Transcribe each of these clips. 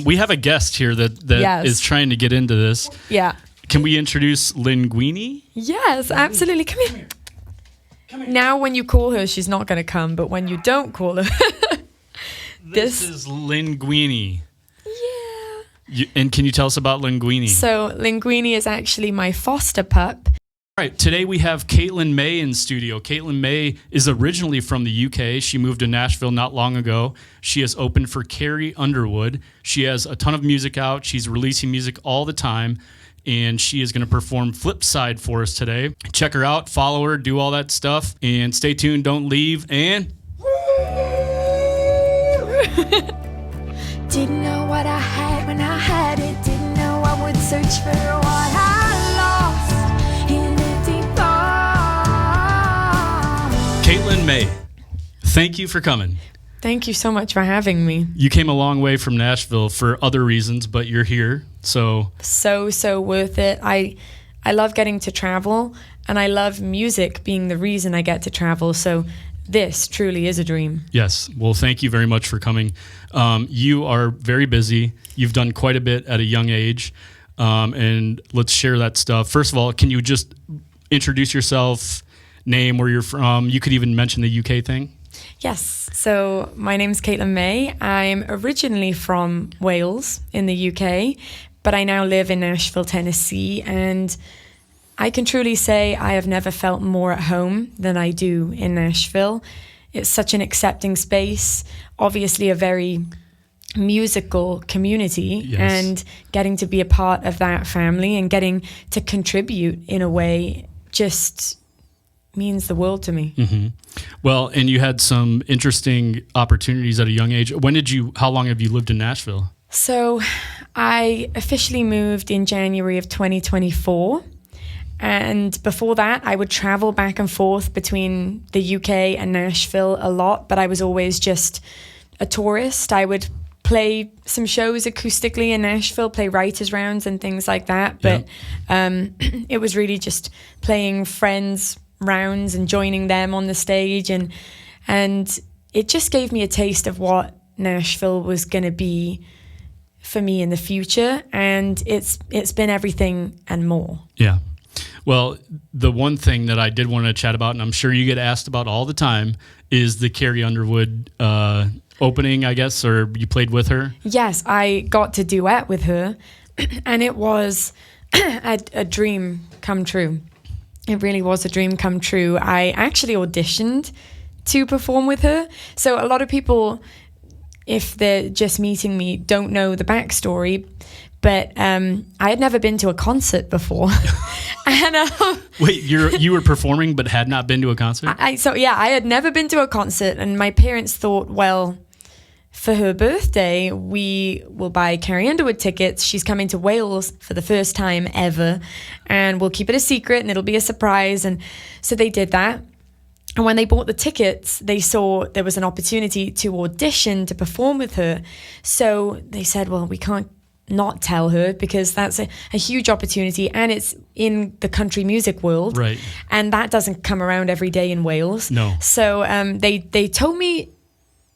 We have a guest here that is trying to get into this. Yeah. Can we introduce Linguini? Yes, absolutely. Come here. Now, when you call her, she's not going to come, but when you don't call her... This is Linguini. Yeah. And can you tell us about Linguini? So, Linguini is actually my foster pup. All right, today we have Caitlin May in studio. Caitlin May is originally from the UK. She moved to Nashville not long ago. She has opened for Carrie Underwood. She has a ton of music out. She's releasing music all the time, and she is going to perform Flipside for us today. Check her out, follow her, do all that stuff, and stay tuned, don't leave, and... Didn't know what I had when I had it. Didn't know I would search for what I lost in the deep dark. Caitlin May, thank you for coming. Thank you so much for having me. You came a long way from Nashville for other reasons, but you're here, so worth it. I love getting to travel, and I love music being the reason I get to travel, so this truly is a dream. Yes. Well, thank you very much for coming. You are very busy. You've done quite a bit at a young age, and let's share that stuff. First of all, can you just introduce yourself, name, where you're from? You could even mention the UK thing. Yes. So my name's Caitlin May. I'm originally from Wales in the UK, but I now live in Nashville, Tennessee, and I can truly say I have never felt more at home than I do in Nashville. It's such an accepting space, obviously a very musical community, yes. And getting to be a part of that family and getting to contribute in a way just means the world to me. Mm-hmm. Well, and you had some interesting opportunities at a young age. How long have you lived in Nashville? So I officially moved in January of 2024. And before that, I would travel back and forth between the UK and Nashville a lot, but I was always just a tourist. I would play some shows acoustically in Nashville, play writers' rounds and things like that. But it was really just playing friends' rounds and joining them on the stage. And it just gave me a taste of what Nashville was going to be for me in the future. And it's been everything and more. Yeah. Well, the one thing that I did want to chat about, and I'm sure you get asked about all the time, is the Carrie Underwood opening, I guess, or you played with her? Yes, I got to duet with her, and it was a dream come true. It really was a dream come true. I actually auditioned to perform with her. So a lot of people, if they're just meeting me, don't know the backstory. But I had never been to a concert before. And wait, you were performing but had not been to a concert? I had never been to a concert, and my parents thought, well, for her birthday, we will buy Carrie Underwood tickets. She's coming to Wales for the first time ever, and we'll keep it a secret, and it'll be a surprise. And so they did that. And when they bought the tickets, they saw there was an opportunity to audition to perform with her. So they said, well, we can't not tell her, because that's a huge opportunity, and it's in the country music world, right? And that doesn't come around every day in Wales. No. So they told me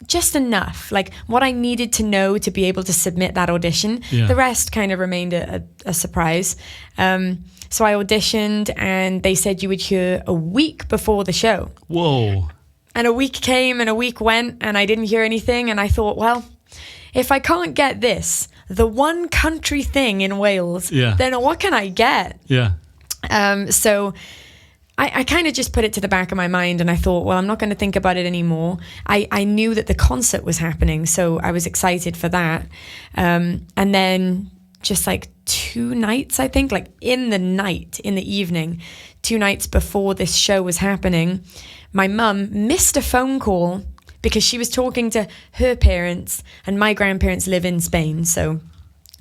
just enough, like what I needed to know to be able to submit that audition. Yeah. The rest kind of remained a surprise. So I auditioned, and they said you would hear a week before the show. Whoa. And a week came and a week went, and I didn't hear anything, and I thought, well, if I can't get this, the one country thing in Wales, then what can I get? Yeah. So I kind of just put it to the back of my mind, and I thought, well, I'm not going to think about it anymore. I knew that the concert was happening, so I was excited for that. And then just like 2 nights, I think, like in the evening, 2 nights before this show was happening, my mum missed a phone call because she was talking to her parents, and my grandparents live in Spain, so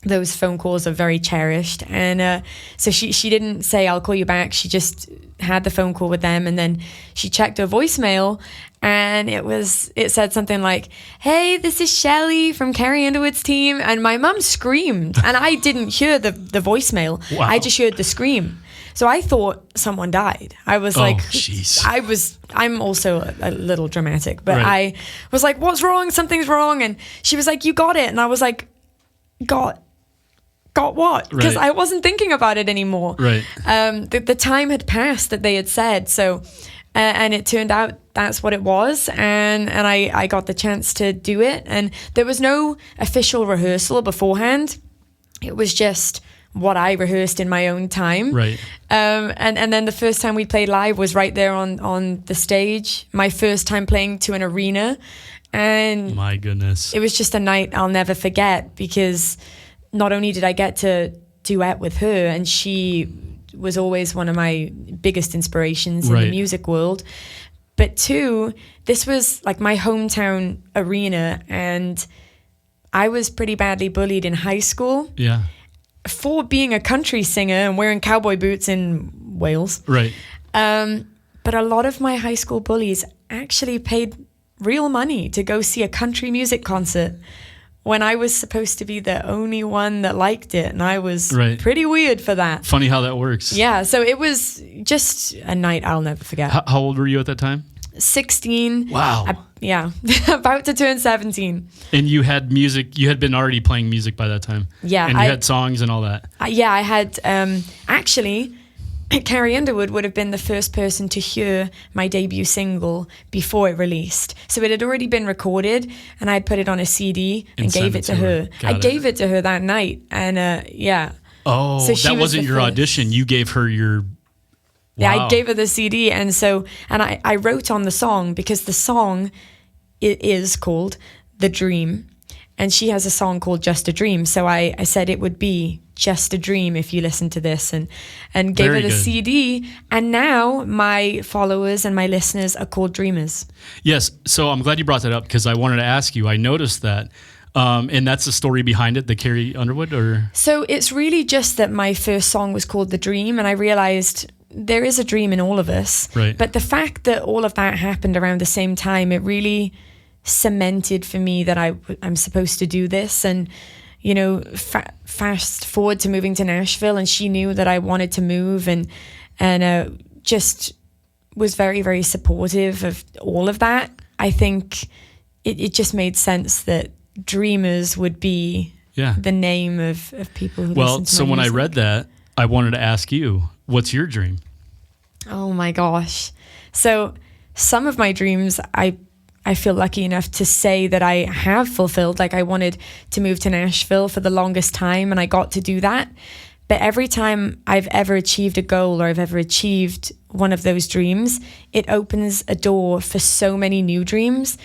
those phone calls are very cherished. And so she didn't say, I'll call you back. She just had the phone call with them, and then she checked her voicemail, and it said something like, hey, this is Shelley from Carrie Underwood's team. And my mum screamed, and I didn't hear the voicemail. Wow. I just heard the scream. So I thought someone died. I was like, geez. I'm also a little dramatic, but right. I was like, what's wrong? Something's wrong. And she was like, you got it. And I was like, got what? Because Right. I wasn't thinking about it anymore. Right. The time had passed that they had said. So, and it turned out that's what it was. And I got the chance to do it. And there was no official rehearsal beforehand. It was just what I rehearsed in my own time. Right. And then the first time we played live was right there on the stage. My first time playing to an arena. And My goodness. it was just a night I'll never forget, because not only did I get to duet with her, and she was always one of my biggest inspirations in the Right. music world, but two, this was like my hometown arena, and I was pretty badly bullied in high school Yeah. for being a country singer and wearing cowboy boots in Wales. Right. But a lot of my high school bullies actually paid real money to go see a country music concert when I was supposed to be the only one that liked it. And I was Right. pretty weird for that. Funny how that works. Yeah, so it was just a night I'll never forget. How old were you at that time? 16. Wow. Yeah, about to turn 17. And you had music, you had been already playing music by that time. Yeah, And you had songs and all that. I had, actually, Carrie Underwood would have been the first person to hear my debut single before it released. So it had already been recorded, and I'd put it on a CD and sent gave it it to to her. her. Got I it. gave it to her that night, and yeah. Oh, So she that was wasn't the your first. audition. You gave her your... Yeah, Wow. I gave her the CD, and I wrote on the song, because the song is called The Dream, and she has a song called Just a Dream. So I said it would be just a dream if you listen to this, and gave Very her the good. CD. And now my followers and my listeners are called Dreamers. Yes. So I'm glad you brought that up, because I wanted to ask you. I noticed that. And that's the story behind it, the Carrie Underwood, or... So it's really just that my first song was called The Dream, and I realized there is a dream in all of us. Right. But the fact that all of that happened around the same time, it really cemented for me that I'm supposed to do this. And, you know, fast forward to moving to Nashville, and she knew that I wanted to move, and just was very, very supportive of all of that. I think it just made sense that Dreamers would be Yeah. the name of people who Well, listen to so my when I music. read that, I wanted to ask you, what's your dream? Oh my gosh. So some of my dreams, I feel lucky enough to say that I have fulfilled. Like, I wanted to move to Nashville for the longest time, and I got to do that. But every time I've ever achieved a goal, or I've ever achieved one of those dreams, it opens a door for so many new dreams.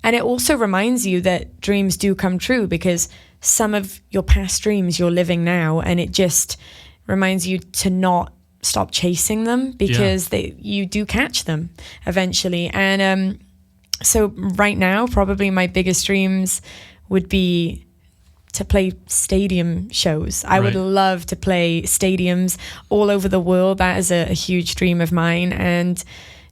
And it also reminds you that dreams do come true, because some of your past dreams you're living now, and it just reminds you to not stop chasing them, because you do catch them eventually. And so right now, probably my biggest dreams would be to play stadium shows. I would Right. love to play stadiums all over the world. That is a huge dream of mine. And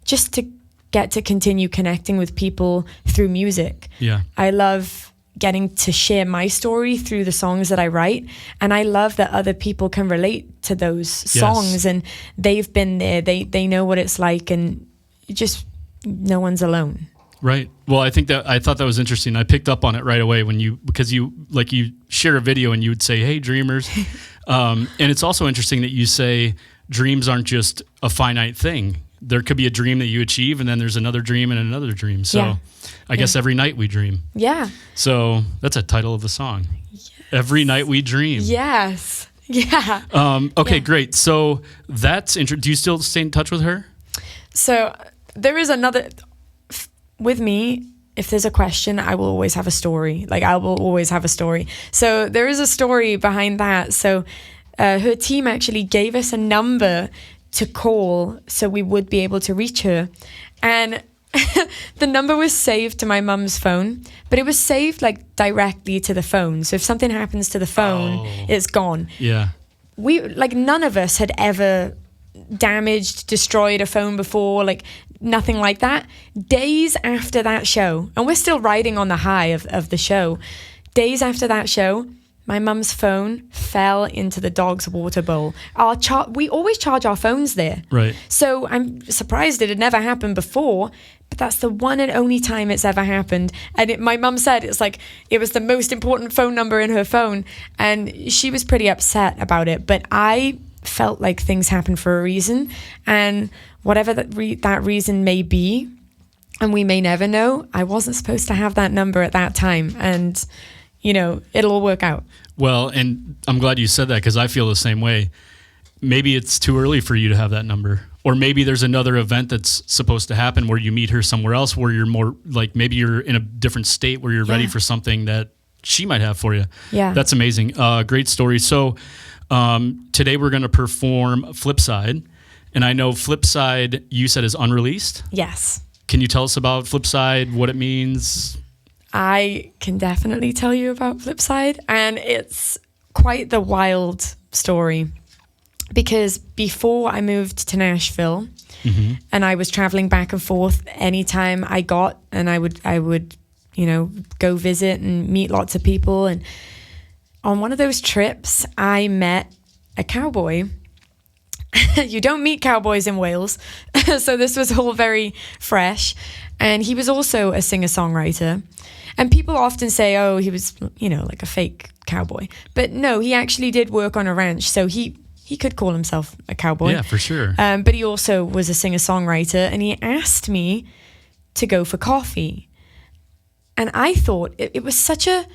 just to get to continue connecting with people through music. Yeah. I love getting to share my story through the songs that I write. And I love that other people can relate to those songs, and they've been there. They know what it's like, and just no one's alone. Right. Well, I thought that was interesting. I picked up on it right away because you share a video and you would say, "Hey, dreamers," and it's also interesting that you say dreams aren't just a finite thing. There could be a dream that you achieve, and then there's another dream and another dream. So, Yeah. I guess every night we dream. Yeah. So that's a title of the song. Yes. Every night we dream. Yes. Yeah. Okay, Yeah. great. So that's interesting. Do you still stay in touch with her? So there is another. With me, if there's a question, I will always have a story. Like, I will always have a story. So there is a story behind that. So her team actually gave us a number to call so we would be able to reach her. And the number was saved to my mum's phone, but it was saved like directly to the phone. So if something happens to the phone, it's gone. Yeah. None of us had ever damaged, destroyed a phone before, like nothing like that. Days after that show, and we're still riding on the high of the show, days after that show, my mum's phone fell into the dog's water bowl. We always charge our phones there. Right. So I'm surprised it had never happened before, but that's the one and only time it's ever happened. And my mum said it's like it was the most important phone number in her phone, and she was pretty upset about it. But I felt like things happen for a reason, and whatever that reason may be, and we may never know, I wasn't supposed to have that number at that time, and it'll all work out. Well, and I'm glad you said that, because I feel the same way. Maybe it's too early for you to have that number. Or maybe there's another event that's supposed to happen where you meet her somewhere else, where you're more like, maybe you're in a different state where you're ready for something that she might have for you. Yeah. That's amazing. Great story. So today we're going to perform Flipside. And I know Flipside, you said, is unreleased? Yes. Can you tell us about Flipside, what it means? I can definitely tell you about Flipside, and it's quite the wild story, because before I moved to Nashville, and I was traveling back and forth anytime I got, and I would go visit and meet lots of people, and on one of those trips I met a cowboy. You don't meet cowboys in Wales, so this was all very fresh, and he was also a singer-songwriter. And people often say, oh, he was, like a fake cowboy. But no, he actually did work on a ranch, so he could call himself a cowboy. Yeah, for sure. But he also was a singer-songwriter, and he asked me to go for coffee. And I thought it was such a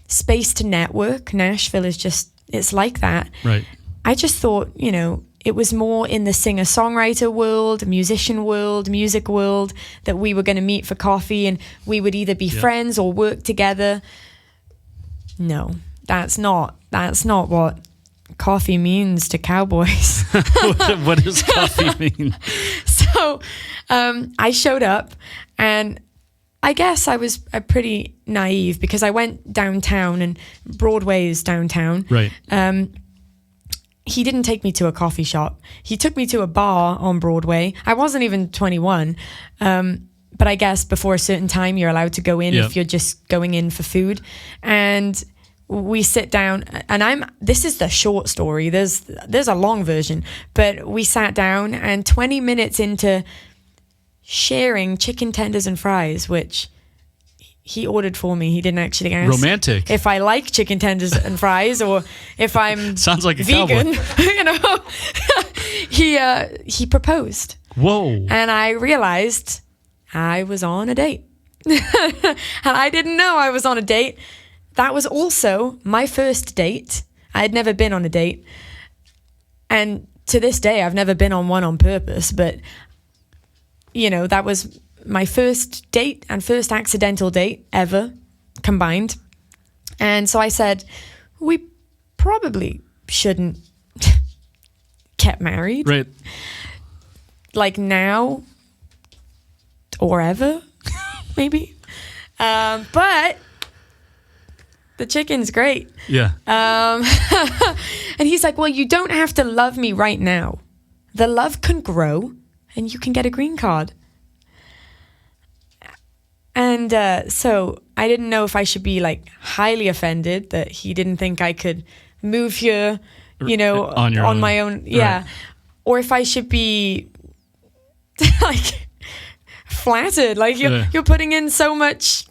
space to network. Nashville is it's like that. Right. I just thought, it was more in the singer-songwriter world, musician world, music world, that we were going to meet for coffee, and we would either be friends or work together. No, that's not what coffee means to cowboys. What does coffee mean? So I showed up, and I guess I was pretty naive, because I went downtown, and Broadway is downtown. Right. He didn't take me to a coffee shop. He took me to a bar on Broadway. I wasn't even 21. But I guess before a certain time, you're allowed to go in if you're just going in for food. And we sit down, and this is the short story. There's a long version, but we sat down, and 20 minutes into sharing chicken tenders and fries, which he ordered for me. He didn't actually ask romantic if I like chicken tenders and fries, or if I'm sounds like a vegan. cowboy. He proposed. Whoa! And I realized I was on a date, and I didn't know I was on a date. That was also my first date. I had never been on a date, and to this day, I've never been on one on purpose. But that was my first date and first accidental date ever combined. And so I said, we probably shouldn't get married. Right. Like now or ever, maybe. But the chicken's great. Yeah. And he's like, well, you don't have to love me right now. The love can grow, and you can get a green card. And so I didn't know if I should be like highly offended that he didn't think I could move here, on my own. Yeah. Right. Or if I should be like flattered, like you're putting in so much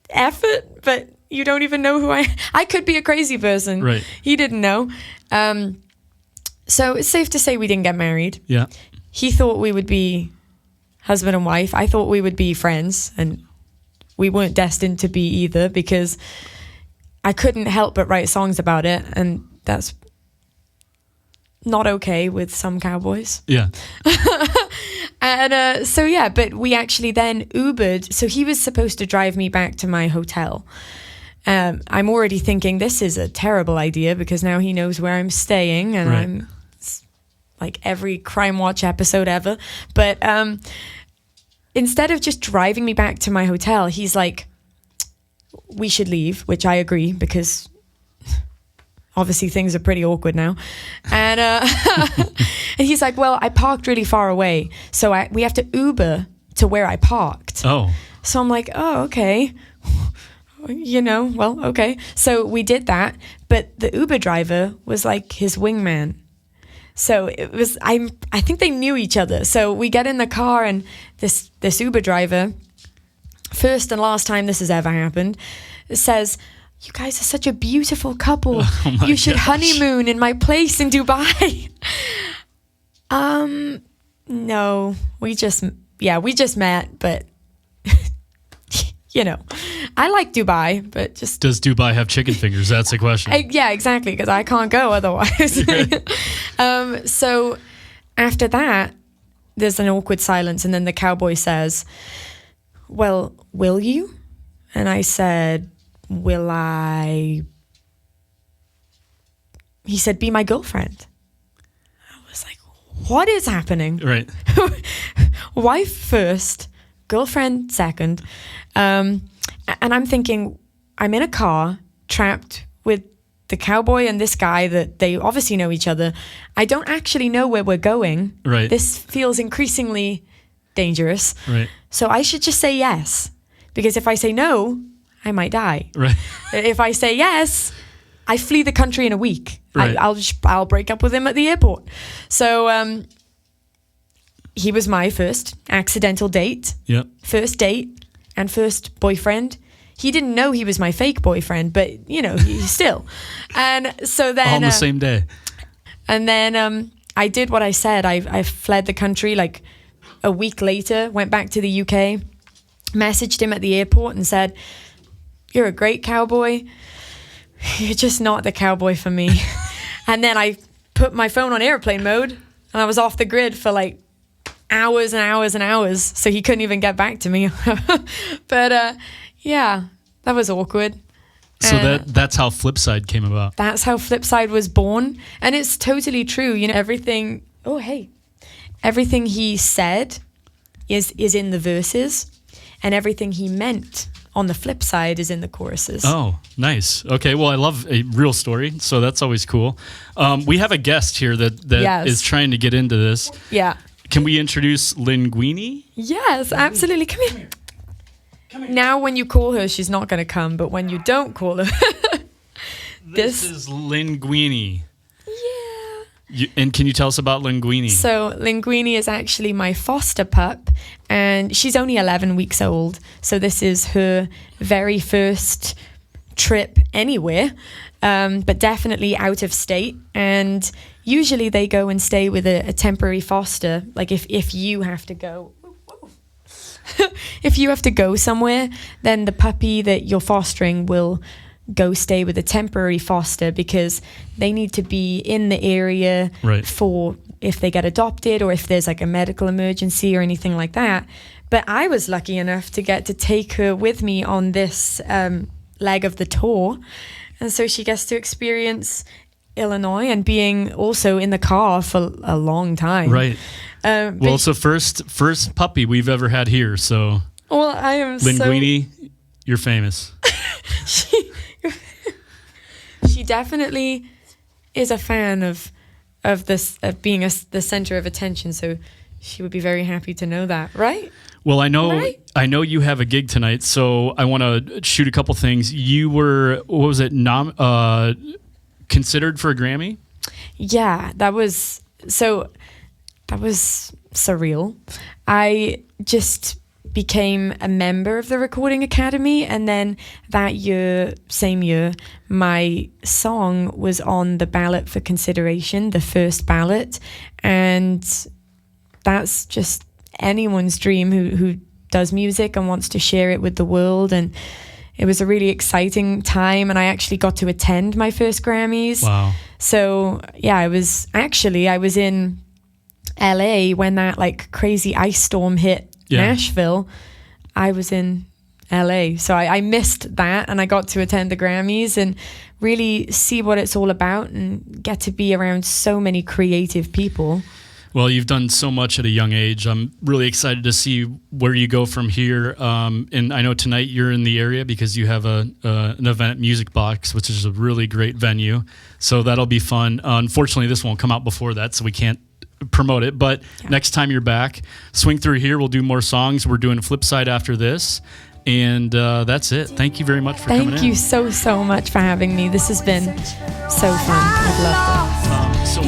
effort, but you don't even know who I could be a crazy person. Right. He didn't know. So it's safe to say we didn't get married. Yeah. He thought we would be husband and wife. I thought we would be friends, and we weren't destined to be either, because I couldn't help but write songs about it, and that's not okay with some cowboys. Yeah. And but we actually then Ubered. So he was supposed to drive me back to my hotel. I'm already thinking this is a terrible idea, because now he knows where I'm staying, and I'm like every Crime Watch episode ever. But instead of just driving me back to my hotel, he's like, we should leave, which I agree, because obviously things are pretty awkward now. And and he's like, well, I parked really far away, so we have to Uber to where I parked. Oh. So I'm like, oh, okay. well, okay. So we did that, but the Uber driver was like his wingman. So it was, I think they knew each other. So we get in the car, and this Uber driver, first and last time this has ever happened, says, "You guys are such a beautiful couple. Oh you should gosh. honeymoon in my place in Dubai." No, we just met, but I like Dubai, but just... Does Dubai have chicken fingers? That's the question. Yeah, exactly, because I can't go otherwise. So after that, there's an awkward silence, and then the cowboy says, "Well, will you?" And I said, "Will I?" He said, "Be my girlfriend." I was like, what is happening? Right. Wife first, girlfriend second. And I'm thinking, I'm in a car trapped with the cowboy and this guy that they obviously know each other. I don't actually know where we're going. Right. This feels increasingly dangerous. Right. So I should just say yes, because if I say no, I might die. Right. If I say yes, I flee the country in a week. Right. I'll break up with him at the airport. So he was my first accidental date. Yep. First date and first boyfriend. He didn't know he was my fake boyfriend, but he still. And so then all on the same day. And then I did what I said. I fled the country like a week later, went back to the UK, messaged him at the airport and said, "You're a great cowboy. You're just not the cowboy for me." And then I put my phone on airplane mode, and I was off the grid for like hours and hours and hours, so he couldn't even get back to me. But yeah, that was awkward. So that's how Flipside came about. That's how Flipside was born, and it's totally true. Everything. Oh, hey, everything he said is in the verses, and everything he meant on the flip side is in the choruses. Oh, nice. Okay, well, I love a real story, so that's always cool. We have a guest here that Yes. is trying to get into this. Yeah. Can we introduce Linguini? Yes, absolutely. Come here. Now, when you call her, she's not going to come, but when you don't call her, This is Linguini. Yeah. And can you tell us about Linguini? So Linguini is actually my foster pup, and she's only 11 weeks old. So this is her very first trip anywhere, but definitely out of state. And usually they go and stay with a temporary foster. Like if you have to go, if you have to go somewhere, then the puppy that you're fostering will go stay with a temporary foster, because they need to be in the area Right. for if they get adopted or if there's like a medical emergency or anything like that. But I was lucky enough to get to take her with me on this leg of the tour. And so she gets to experience Illinois and being also in the car for a long time. Right. Well, it's the first puppy we've ever had here, so Well, I am Linguini, you're famous. She definitely is a fan of this, of being the center of attention. So she would be very happy to know that, right? Well, I know Right? I know you have a gig tonight, so I want to shoot a couple things. You were, what was it, considered for a Grammy? Yeah, that was surreal. I just became a member of the Recording Academy, and then that year, same year, my song was on the ballot for consideration, the first ballot, and that's just anyone's dream who does music and wants to share it with the world. And it was a really exciting time, and I actually got to attend my first Grammys. Wow. So yeah, I was in LA when that like crazy ice storm hit Nashville. I was in LA, so I missed that, and I got to attend the Grammys and really see what it's all about and get to be around so many creative people. Well, you've done so much at a young age. I'm really excited to see where you go from here. And I know tonight you're in the area because you have an event at Music Box, which is a really great venue. So that'll be fun. Unfortunately, this won't come out before that, so we can't promote it. But next time you're back, swing through here. We'll do more songs. We're doing Flipside after this. And that's it. Thank you very much for coming in. Thank you so much for having me. This has been so fun. I've loved it. So